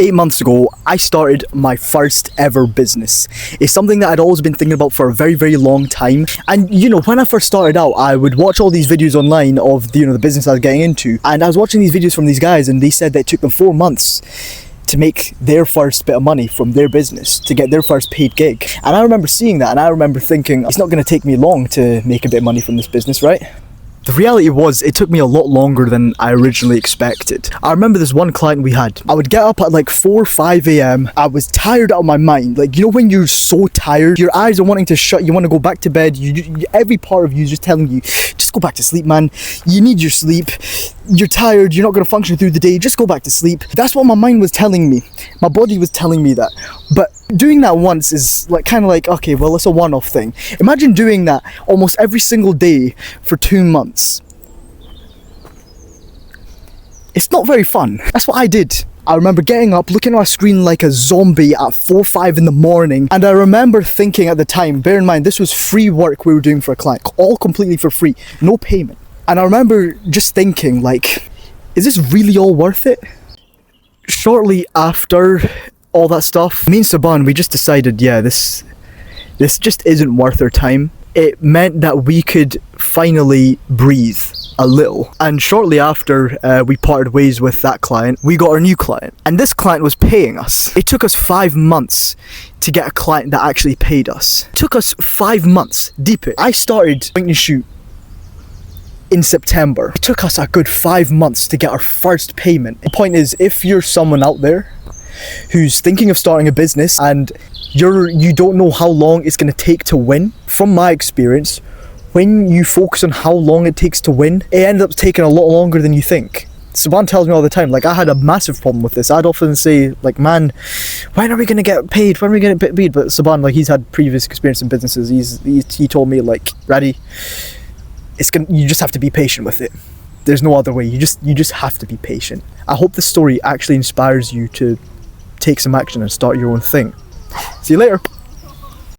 8 months ago, I started my first ever business. It's something that I'd always been thinking about for a very, very long time. And you know, when I first started out, I would watch all these videos online of the business I was getting into. And I was watching these videos from these guys, and they said that it took them 4 months to make their first bit of money from their business, to get their first paid gig. And I remember seeing that, and I remember thinking, it's not going to take me long to make a bit of money from this business, right? The reality was, it took me a lot longer than I originally expected. I remember this one client we had. I would get up at like 4 or 5 a.m. I was tired out of my mind. Like, you know when you're so tired, your eyes are wanting to shut, you want to go back to bed, every part of you is just telling you, just go back to sleep, man. You need your sleep. You're tired, you're not going to function through the day, just go back to sleep. That's what my mind was telling me. My body was telling me that. But doing that once is like kind of like, okay, well, it's a one-off thing. Imagine doing that almost every single day for 2 months. It's not very fun. That's what I did. I remember getting up, looking at my screen like a zombie at 4 or 5 in the morning. And I remember thinking at the time, bear in mind, this was free work we were doing for a client, all completely for free, no payment. And I remember just thinking, like, is this really all worth it? Shortly after all that stuff, me and Saban, we just decided, yeah, this just isn't worth our time. It meant that we could finally breathe a little. And shortly after we parted ways with that client, we got our new client. And this client was paying us. It took us 5 months to get a client that actually paid us. It took us 5 months, deep it. I started point and shoot in September. It took us a good 5 months to get our first payment. The point is, if you're someone out there who's thinking of starting a business and you don't know how long it's going to take to win, from my experience, when you focus on how long it takes to win, it ends up taking a lot longer than you think. Saban tells me all the time, like, I had a massive problem with this. I'd often say, like, man, when are we going to get paid? When are we going to get paid? But Saban, like, he's had previous experience in businesses. He told me, like, Raddy, you just have to be patient with it. There's no other way. You just have to be patient. I hope this story actually inspires you to take some action and start your own thing. See you later.